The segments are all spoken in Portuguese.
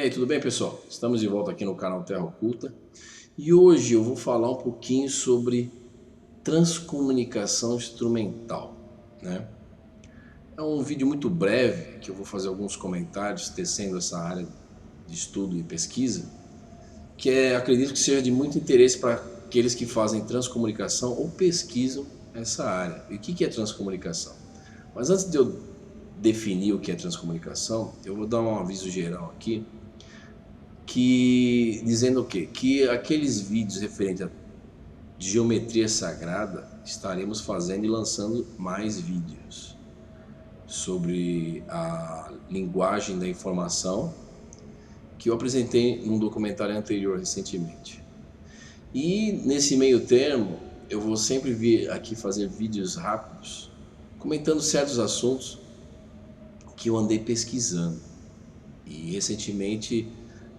aí, tudo bem, pessoal? Estamos de volta aqui no canal Terra Oculta e hoje eu vou falar um pouquinho sobre transcomunicação instrumental, né? É um vídeo muito breve que eu vou fazer alguns comentários tecendo essa área de estudo e pesquisa, que acredito que seja de muito interesse para aqueles que fazem transcomunicação ou pesquisam essa área. E o que é transcomunicação? Mas antes de eu definir o que é transcomunicação, eu vou dar um aviso geral aqui, dizendo o quê? Que aqueles vídeos referentes a geometria sagrada, estaremos fazendo e lançando mais vídeos sobre a linguagem da informação, que eu apresentei num documentário anterior recentemente. E nesse meio termo, eu vou sempre vir aqui fazer vídeos rápidos, comentando certos assuntos que eu andei pesquisando. E recentemente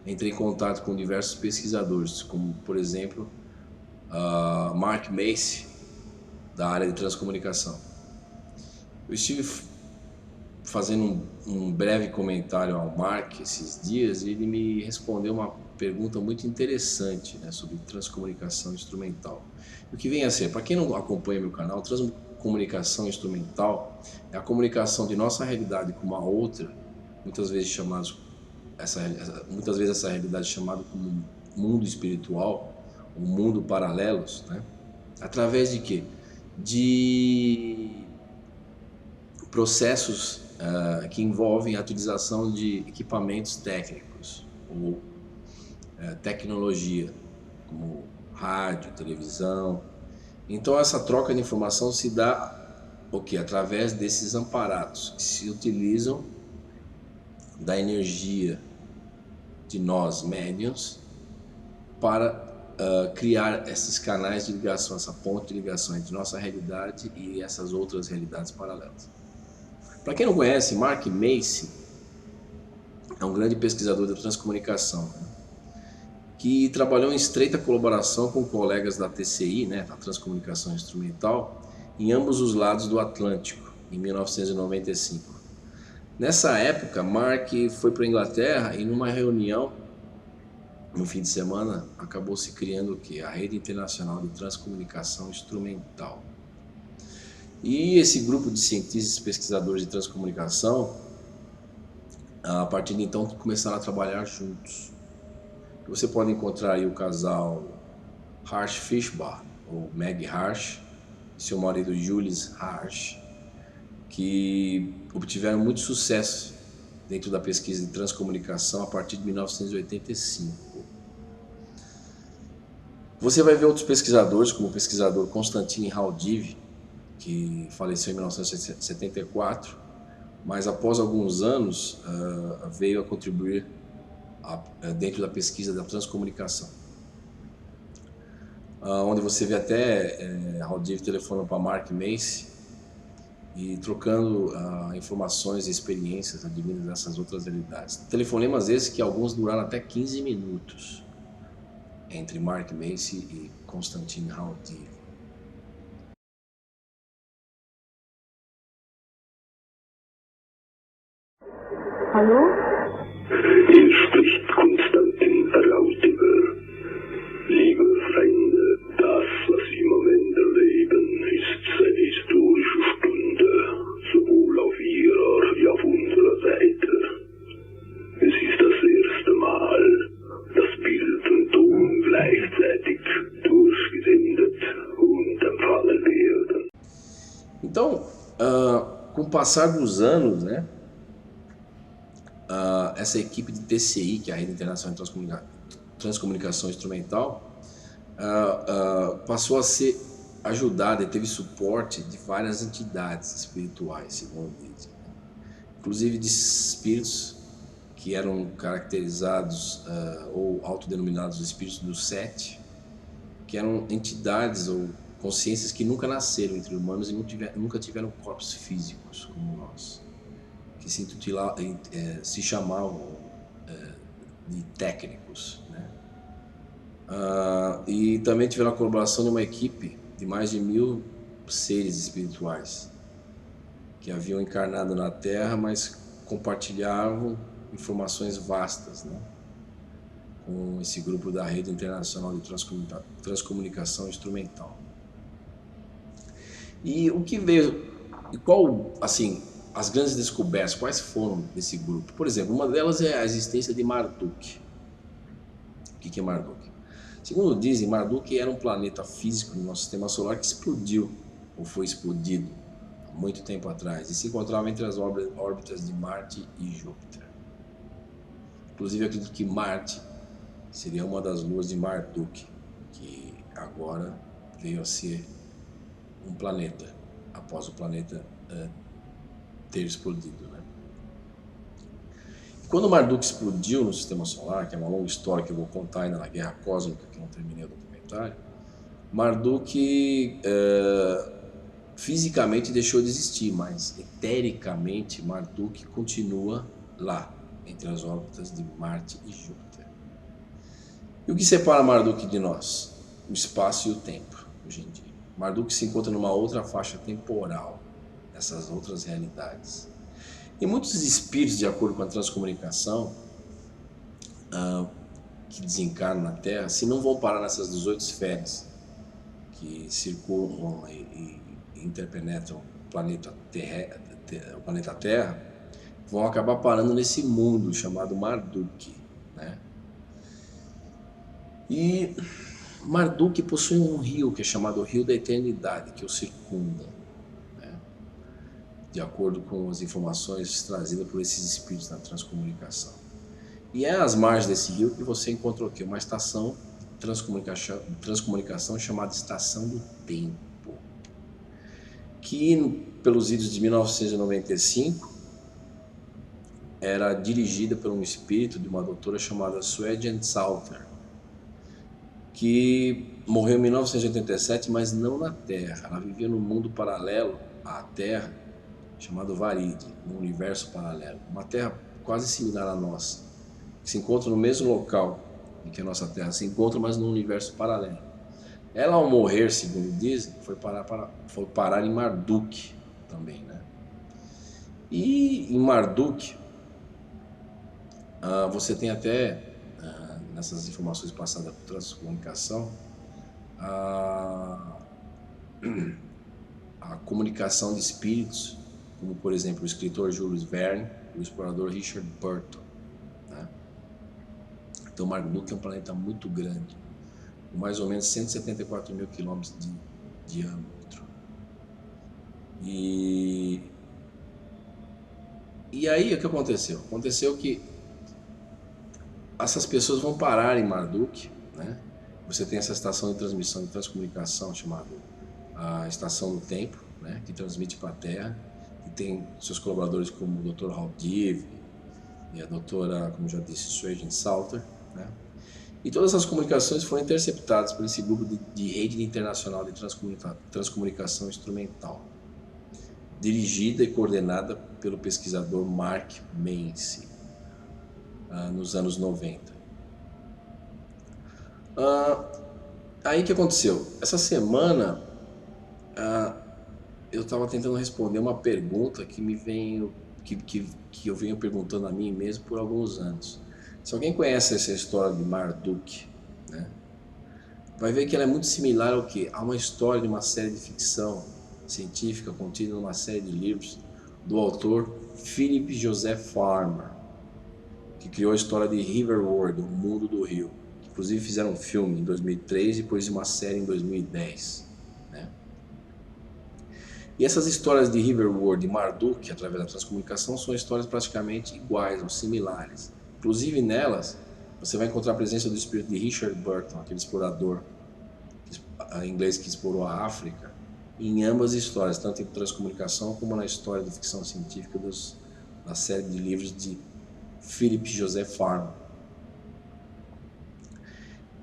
entrei em contato com diversos pesquisadores, como por exemplo Mark Macy, da área de transcomunicação. Eu estive fazendo um breve comentário ao Mark esses dias e ele me respondeu uma pergunta muito interessante, né, sobre transcomunicação instrumental. O que vem a ser, para quem não acompanha meu canal, transcomunicação instrumental é a comunicação de nossa realidade com uma outra, muitas vezes essa realidade é chamada como mundo espiritual, ou mundo paralelos, né? Através de quê? De processos que envolvem a utilização de equipamentos técnicos ou tecnologia, como rádio, televisão. Então essa troca de informação se dá através desses amparatos que se utilizam da energia de nós médiuns para criar esses canais de ligação, essa ponte de ligação entre nossa realidade e essas outras realidades paralelas. Para quem não conhece, Mark Macy é um grande pesquisador da transcomunicação, né, que trabalhou em estreita colaboração com colegas da TCI, né, da Transcomunicação Instrumental, em ambos os lados do Atlântico, em 1995. Nessa época, Mark foi para a Inglaterra e numa reunião, no fim de semana, acabou se criando a Rede Internacional de Transcomunicação Instrumental. E esse grupo de cientistas e pesquisadores de transcomunicação, a partir de então, começaram a trabalhar juntos. Você pode encontrar aí o casal Harsh Fischbach, ou Meg Harsh, e seu marido Julius Harsh, que obtiveram muito sucesso dentro da pesquisa de transcomunicação a partir de 1985. Você vai ver outros pesquisadores, como o pesquisador Konstantin Raudive, que faleceu em 1974, mas após alguns anos veio a contribuir dentro da pesquisa da transcomunicação. Onde você vê até Raudive telefonando para Mark Macy e trocando informações e experiências advindas dessas outras realidades. Telefonemas esses que alguns duraram até 15 minutos entre Mark Macy e Konstantin Raudive. Hallo? Hier spricht Konstantin Raudive. Liebe Freunde, das, was Sie im Moment erleben, ist eine historische Stunde, sowohl auf Ihrer wie auf unserer Seite. Es ist das erste Mal, dass Bild und Ton gleichzeitig durchgesendet und empfangen werden. Então, com o passar dos anos, né, essa equipe de TCI, que é a Rede Internacional de Transcomunicação Instrumental, passou a ser ajudada e teve suporte de várias entidades espirituais, segundo eles, inclusive de espíritos que eram caracterizados ou autodenominados espíritos do sete, que eram entidades ou consciências que nunca nasceram entre humanos e nunca tiveram corpos físicos como nós, que se chamavam de técnicos, né? E também tiveram a colaboração de uma equipe de mais de 1000 seres espirituais que haviam encarnado na Terra, mas compartilhavam informações vastas, né? com esse grupo da Rede Internacional de Transcomunicação Instrumental. E o que veio, e qual, assim, as grandes descobertas, quais foram desse grupo? Por exemplo, uma delas é a existência de Marduk. O que é Marduk? Segundo dizem, Marduk era um planeta físico do nosso sistema solar que explodiu, ou foi explodido, há muito tempo atrás, e se encontrava entre as órbitas de Marte e Júpiter. Inclusive, eu acredito que Marte seria uma das luas de Marduk, que agora veio a ser um planeta, após o planeta ter explodido, né? Quando Marduk explodiu no sistema solar, que é uma longa história que eu vou contar ainda na Guerra Cósmica, que eu não terminei o documentário, Marduk fisicamente deixou de existir, mas etericamente Marduk continua lá, entre as órbitas de Marte e Júpiter. E o que separa Marduk de nós? O espaço e o tempo, hoje em dia. Marduk se encontra numa outra faixa temporal, nessas outras realidades. E muitos espíritos, de acordo com a transcomunicação, que desencarnam na Terra, se não vão parar nessas 18 esferas que circulam e interpenetram o planeta Terra, vão acabar parando nesse mundo chamado Marduk, né? E Marduk possui um rio que é chamado Rio da Eternidade, que o circunda, né? De acordo com as informações trazidas por esses espíritos na transcomunicação. E é às margens desse rio que você encontrou aqui uma estação de transcomunicação chamada Estação do Tempo, que pelos idos de 1995 era dirigida por um espírito de uma doutora chamada Sweden Salter, que morreu em 1987, mas não na Terra. Ela vivia num mundo paralelo à Terra, chamado Varide, um universo paralelo. Uma Terra quase similar à nossa, que se encontra no mesmo local em que a nossa Terra se encontra, mas num universo paralelo. Ela, ao morrer, segundo dizem, foi parar em Marduk também, né? E em Marduk, você tem até, nessas informações passadas por transcomunicação, a comunicação de espíritos, como por exemplo o escritor Jules Verne, o explorador Richard Burton, né? Então Marduk é um planeta muito grande, com mais ou menos 174 mil quilômetros de diâmetro. E aí o que aconteceu? Aconteceu que essas pessoas vão parar em Marduk, né? Você tem essa estação de transmissão de transcomunicação chamada a Estação do Tempo, né? Que transmite para a Terra, e tem seus colaboradores como o Dr. Haldiv e a doutora, como já disse, Sweden Salter, né? E todas essas comunicações foram interceptadas por esse grupo de Rede Internacional de Transcomunicação Instrumental, dirigida e coordenada pelo pesquisador Mark Mancy, nos anos 90. Aí o que aconteceu? Essa semana eu estava tentando responder uma pergunta que eu venho perguntando a mim mesmo por alguns anos. Se alguém conhece essa história de Marduk, né, vai ver que ela é muito similar ao que? A uma história de uma série de ficção científica contida numa série de livros do autor Philip Joseph Farmer, que criou a história de Riverworld, o Mundo do Rio. Inclusive fizeram um filme em 2003 e depois uma série em 2010. Né? E essas histórias de Riverworld e Marduk, através da transcomunicação, são histórias praticamente iguais ou similares. Inclusive nelas, você vai encontrar a presença do espírito de Richard Burton, aquele explorador inglês que explorou a África, em ambas as histórias, tanto em transcomunicação como na história de ficção científica da série de livros de Philip Joseph Farmer.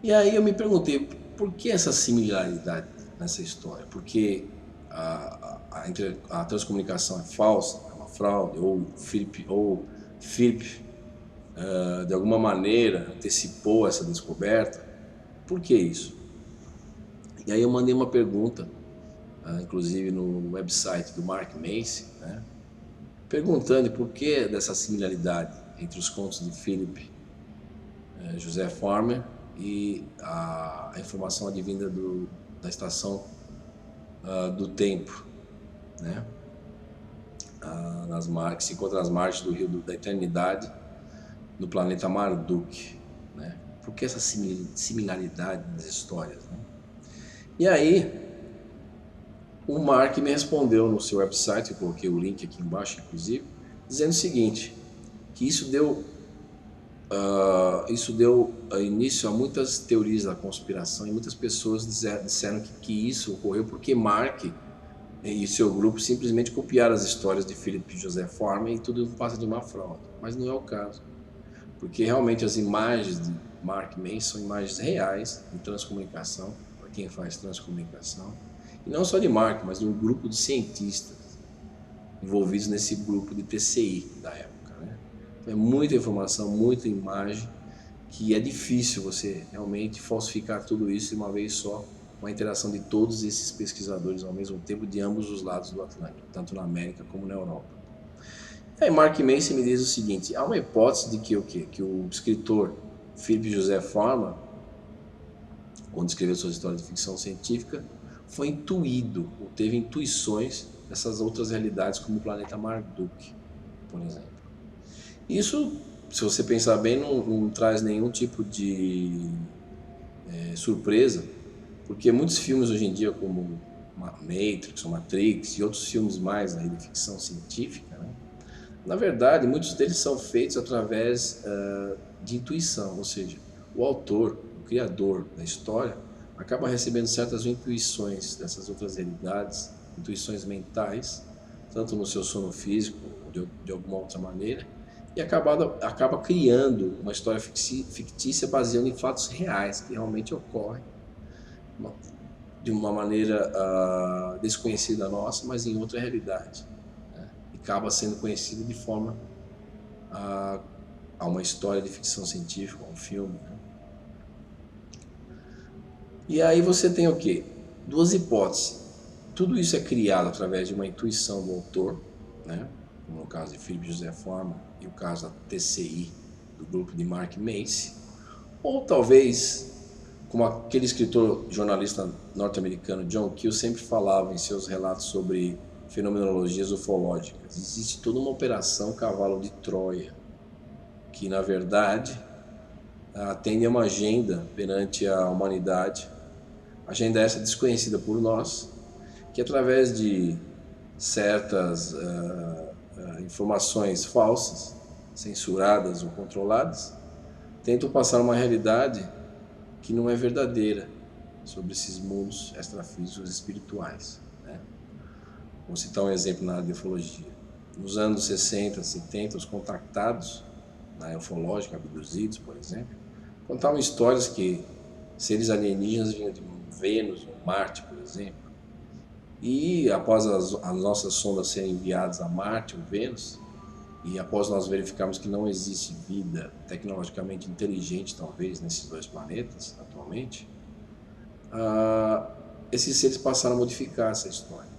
E aí eu me perguntei, por que essa similaridade nessa história? Porque a transcomunicação é falsa, é uma fraude, ou Philip de alguma maneira antecipou essa descoberta? Por que isso? E aí eu mandei uma pergunta, inclusive no website do Mark Mancy, né, perguntando por que dessa similaridade entre os contos de Philip José Farmer, e a informação advinda da estação do tempo, né? Que se encontra nas margens do rio da eternidade, no planeta Marduk, né? Por que essa similaridade das histórias, né? E aí, o Mark me respondeu no seu website, eu coloquei o link aqui embaixo, inclusive, dizendo o seguinte, que isso deu início a muitas teorias da conspiração, e muitas pessoas disseram que isso ocorreu porque Mark e seu grupo simplesmente copiaram as histórias de Philip Joseph Farmer e tudo passa de uma fraude. Mas não é o caso, porque realmente as imagens de Mark Manson são imagens reais de transcomunicação, para quem faz transcomunicação, e não só de Mark, mas de um grupo de cientistas envolvidos nesse grupo de TCI da época, né? Então é muita informação, muita imagem, que é difícil você realmente falsificar tudo isso de uma vez só, com a interação de todos esses pesquisadores ao mesmo tempo, de ambos os lados do Atlântico, tanto na América como na Europa. E aí Mark Manson me diz o seguinte, há uma hipótese de que o escritor Philip Joseph Farmer, quando escreveu suas histórias de ficção científica, foi intuído, ou teve intuições dessas outras realidades, como o planeta Marduk, por exemplo. Isso, se você pensar bem, não traz nenhum tipo de surpresa, porque muitos filmes hoje em dia, como Matrix, ou Matrix e outros filmes mais aí de ficção científica, né? Na verdade, muitos deles são feitos através de intuição, ou seja, o autor, o criador da história, acaba recebendo certas intuições dessas outras realidades, intuições mentais, tanto no seu sono físico ou de alguma outra maneira, e acaba criando uma história fictícia baseada em fatos reais que realmente ocorrem de uma maneira desconhecida nossa, mas em outra realidade, né? E acaba sendo conhecido de forma a uma história de ficção científica, um filme, né? E aí você tem o quê? Duas hipóteses. Tudo isso é criado através de uma intuição do autor, né? Como no caso de Philip Joseph Farmer e o caso da TCI, do grupo de Mark Manson, ou talvez, como aquele escritor jornalista norte-americano John Keel sempre falava em seus relatos sobre fenomenologias ufológicas, existe toda uma operação cavalo de Troia, que na verdade atende a uma agenda perante a humanidade, agenda essa desconhecida por nós, que através de certas informações falsas, censuradas ou controladas, tentam passar uma realidade que não é verdadeira sobre esses mundos extrafísicos espirituais, né? Vou citar um exemplo na área de ufologia. Nos anos 60, 70, os contactados na ufológica, abduzidos, por exemplo, contavam histórias que seres alienígenas vinham de Vênus ou Marte, por exemplo, e após as nossas sondas serem enviadas a Marte ou Vênus, e após nós verificarmos que não existe vida tecnologicamente inteligente, talvez, nesses dois planetas atualmente, esses seres passaram a modificar essa história.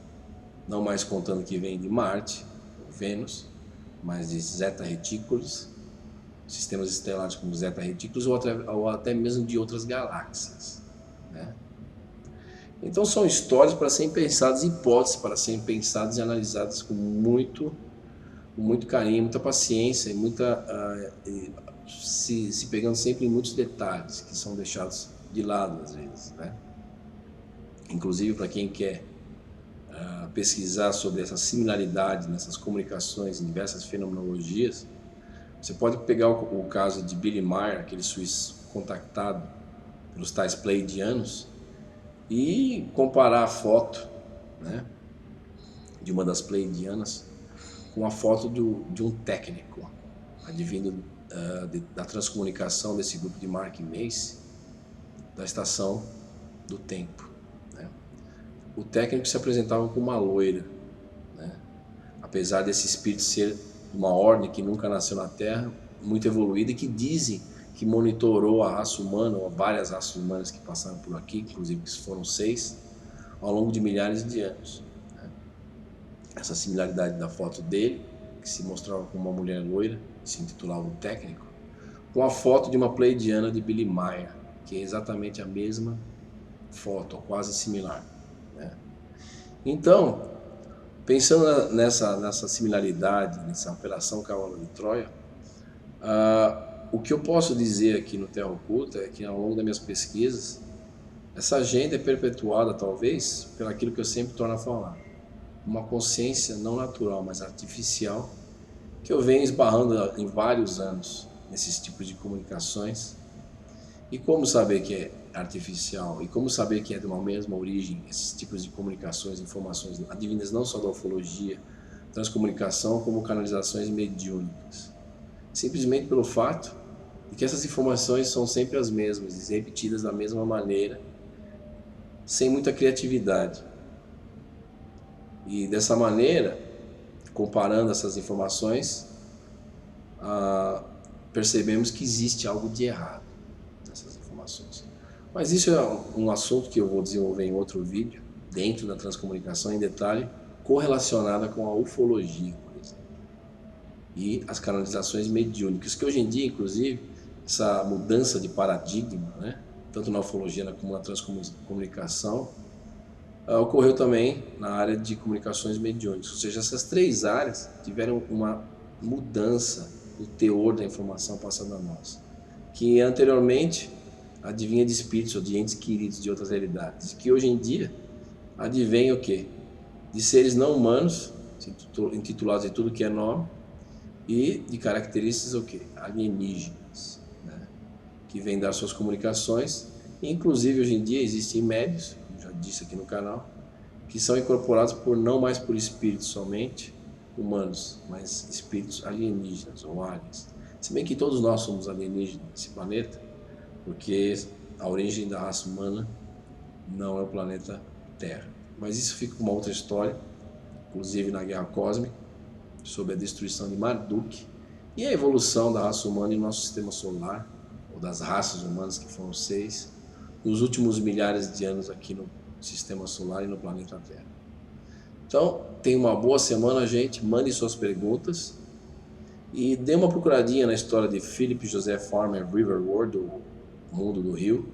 Não mais contando que vem de Marte, ou Vênus, mas de Zeta Retículos, sistemas estelares como Zeta Retículos, ou até mesmo de outras galáxias, né? Então são histórias para serem pensadas, hipóteses para serem pensadas e analisadas com muito carinho, muita paciência e se pegando sempre em muitos detalhes que são deixados de lado às vezes, né? Inclusive para quem quer pesquisar sobre essa similaridade nessas comunicações em diversas fenomenologias, você pode pegar o caso de Billy Meier, aquele suíço contactado pelos tais pleiadianos, e comparar a foto, né, de uma das pleiadianas com a foto de um técnico advindo da transcomunicação desse grupo de Mark Manson, da estação do tempo, né? O técnico se apresentava como uma loira, né? Apesar desse espírito ser uma ordem que nunca nasceu na Terra, muito evoluída, e que dizem que monitorou a raça humana, ou várias raças humanas que passaram por aqui, inclusive que foram 6, ao longo de milhares de anos, né? Essa similaridade da foto dele, que se mostrava como uma mulher loira, se intitulava o técnico, com a foto de uma pleiadiana de Billy Meier, que é exatamente a mesma foto, ou quase similar, né? Então, pensando nessa similaridade, nessa operação Cavalo de Troia, o que eu posso dizer aqui no Terra Oculta é que ao longo das minhas pesquisas, essa agenda é perpetuada talvez pelo aquilo que eu sempre torno a falar, uma consciência não natural, mas artificial, que eu venho esbarrando em vários anos nesses tipos de comunicações. E como saber que é artificial? E como saber que é de uma mesma origem esses tipos de comunicações, informações advindas não só da ufologia, transcomunicação, como canalizações mediúnicas? Simplesmente pelo fato de que essas informações são sempre as mesmas e repetidas da mesma maneira, sem muita criatividade. E dessa maneira, comparando essas informações, percebemos que existe algo de errado nessas informações. Mas isso é um assunto que eu vou desenvolver em outro vídeo, dentro da transcomunicação em detalhe, correlacionada com a ufologia, por exemplo, e as canalizações mediúnicas, que hoje em dia, inclusive, essa mudança de paradigma, né, tanto na ufologia como na transcomunicação, ocorreu também na área de comunicações mediúnicas. Ou seja, essas três áreas tiveram uma mudança do teor da informação passada a nós, que anteriormente advinha de espíritos ou de entes queridos de outras realidades, que hoje em dia advém o quê? De seres não humanos, intitulados de tudo que é nome, e de características o quê? Alienígenas, né? Que vêm dar suas comunicações. Inclusive hoje em dia existem médios, como já disse aqui no canal, que são incorporados não mais por espíritos somente humanos, mas espíritos alienígenas ou aliens. Se bem que todos nós somos alienígenas nesse planeta, porque a origem da raça humana não é o planeta Terra. Mas isso fica com uma outra história, inclusive na Guerra Cósmica, sobre a destruição de Marduk e a evolução da raça humana em nosso sistema solar, ou das raças humanas, que foram 6, nos últimos milhares de anos aqui no sistema solar e no planeta Terra. Então, tenha uma boa semana, gente. Mande suas perguntas e dê uma procuradinha na história de Philip Joseph Farmer Riverworld, o Mundo do Rio,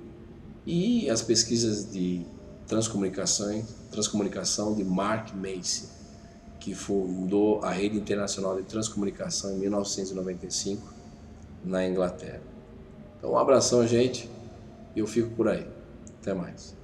e as pesquisas de transcomunicação de Mark Macy, que fundou a Rede Internacional de Transcomunicação em 1995 na Inglaterra. Então, um abração, gente, e eu fico por aí. Até mais.